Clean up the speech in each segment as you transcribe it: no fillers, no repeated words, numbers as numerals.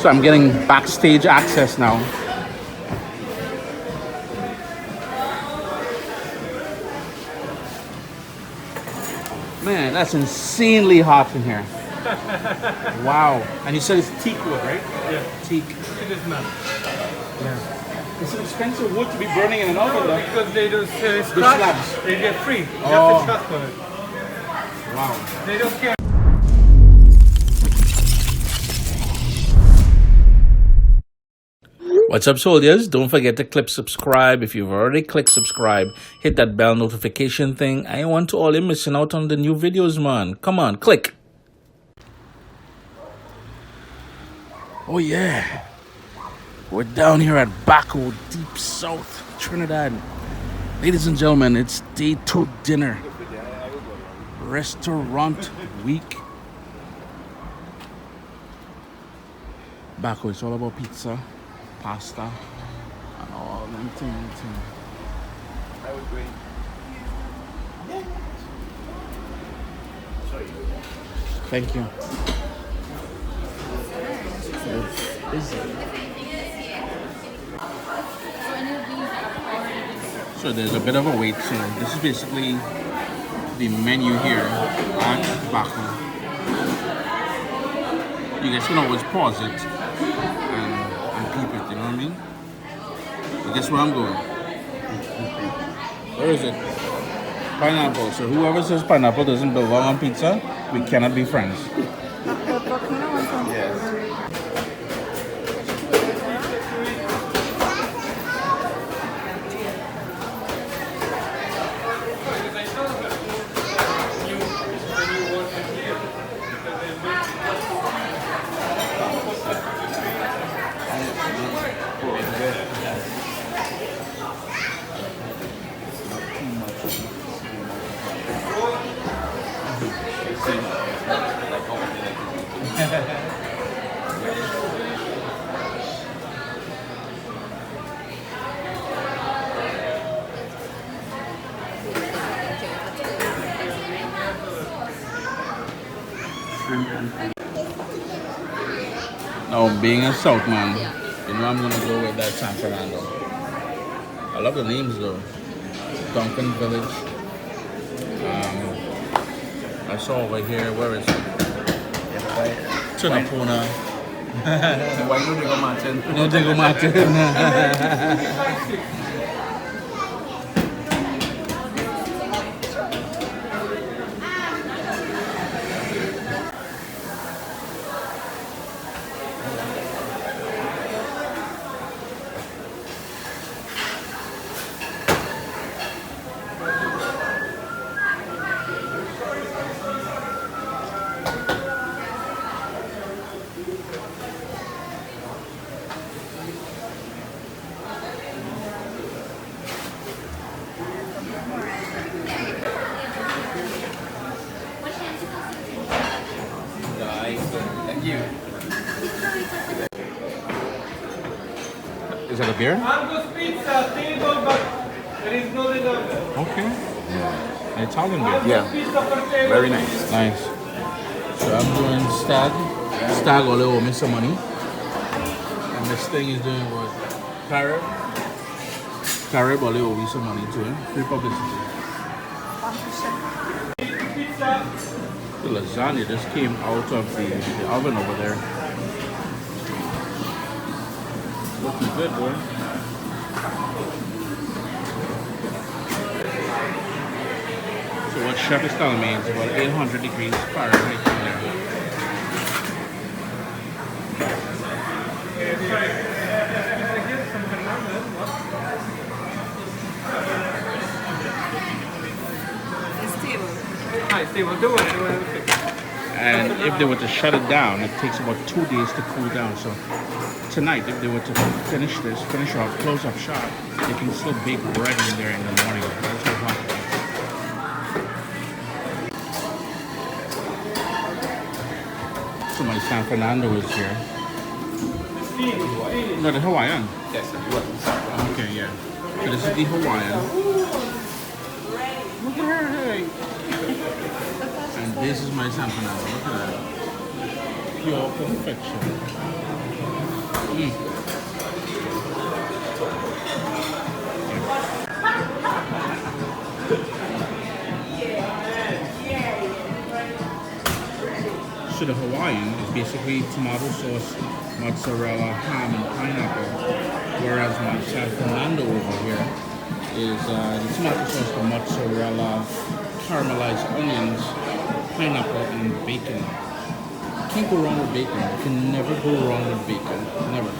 So I'm getting backstage access now. Man, that's insanely hot in here. Wow. And you said it's teak wood, right? Yeah. Teak. It is not. Yeah. It's an expensive wood to be burning in an oven, though. Because they do The scratch, slabs. they get free. You Oh. have to trust on it. Wow. They don't care. What's up, soldiers? Don't forget to click subscribe. If you've already clicked subscribe, hit that bell notification thing. I want to all you missing out on the new videos, man. Come on, click. Oh yeah, we're down here at Bacco, deep south Trinidad. Ladies and gentlemen, it's day 2 dinner. Restaurant week. Bacco, it's all about pizza, pasta, and all them things. That was great. Thank you. So there's a bit of a wait. So this is basically the menu here at Bacco. You guys can always pause it and peep it, you know what I mean? But guess where I'm going? Where is it? Pineapple. So whoever says pineapple doesn't belong on pizza, we cannot be friends. Yes. Now, being a South man, you know I'm gonna go with that San Fernando. I love the names though. Duncan Village. I saw over here, where is it? Tunapuna. Why don't you go Martin? No Diego Martin. Thank you. Is that a beer? Angus pizza, table, but there is no reserve. Okay. Yeah. Italian beer. Yeah. Pizza per table. Very nice. Nice. So I'm doing Stag. Stag only owe me some money. And this thing is doing what? Carib. Carib only owe me some money too. Free publicity. The lasagna just came out of the oven over there. Looking good, boy. So what chef is telling me is about 800 degrees Fahrenheit in there. Hi, Steve, do it. And if they were to shut it down, it takes about 2 days to cool down. So tonight, if they were to finish this, finish off, close up shop, they can still bake bread in there in the morning. That's how hot it is. So my San Fernando is here. No, the Hawaiian. Yes, sir. You are. Okay, yeah. So this is the Hawaiian. Look at her, hey. And this is my San Fernando. Look at that. pure perfection. So the Hawaiian is basically tomato sauce, mozzarella, ham, and pineapple. Whereas my San Fernando over here is the tomato sauce, the mozzarella, caramelized onions, pineapple, and bacon. You can't go wrong with bacon. You can never go wrong with bacon. Never.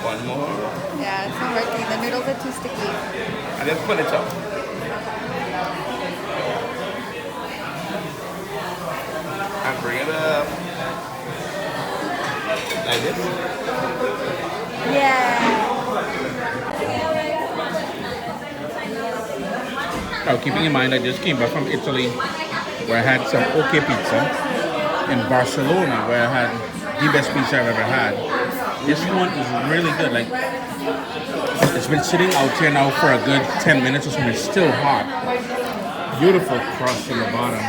One more. Yeah, it's not working. The noodles are too sticky. And let's put it up. And bring it up. Like this. Yeah. Now, keeping in mind, I just came back from Italy, where I had some okay pizza. In Barcelona, where I had the best pizza I've ever had. This one is really good. Like, it's been sitting out here now for a good 10 minutes or something. It's still hot. Beautiful crust in the bottom.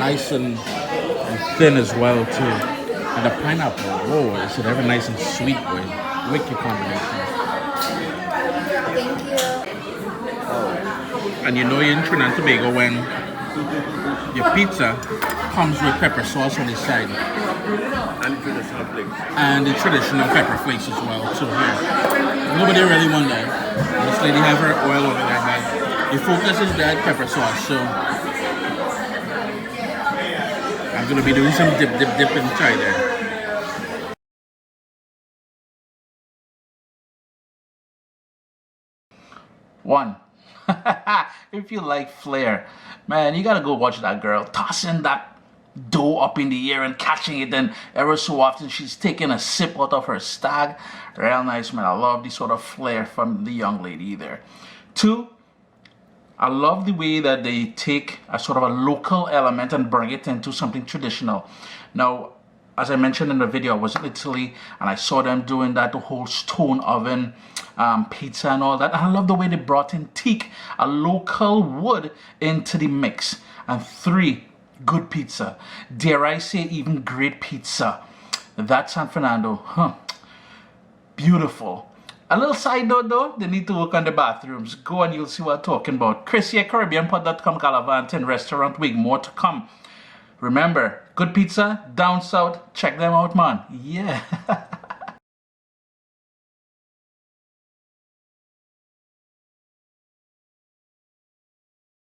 Nice and thin as well, too. And the pineapple, whoa, is it ever nice and sweet, boy. Wicked combination. Thank you. And you know you're in Trinidad and Tobago when your pizza comes with pepper sauce on the side. And the traditional flakes. And the traditional pepper flakes as well, too, here. Nobody really won that. This lady have her oil over there, but the focus is that pepper sauce, so I'm gonna be doing some dip and try there. One. If you like flair, man, you gotta go watch that girl tossing that dough up in the air and catching it. Then ever so often she's taking a sip out of her stag. Real nice, man. I love the sort of flair from the young lady there. Two, I love the way that they take a sort of a local element and bring it into something traditional. Now, as I mentioned in the video, I was in Italy and I saw them doing that, the whole stone oven pizza and all that. And I love the way they brought in teak, a local wood, into the mix. And three, good pizza. Dare I say even great pizza. That San Fernando, beautiful. A little side note though, they need to work on the bathrooms. Go and you'll see what I'm talking about. Chris here, CaribbeanPod.com, Galavantin Restaurant Week. More to come. Remember, good pizza, down south. Check them out, man. Yeah.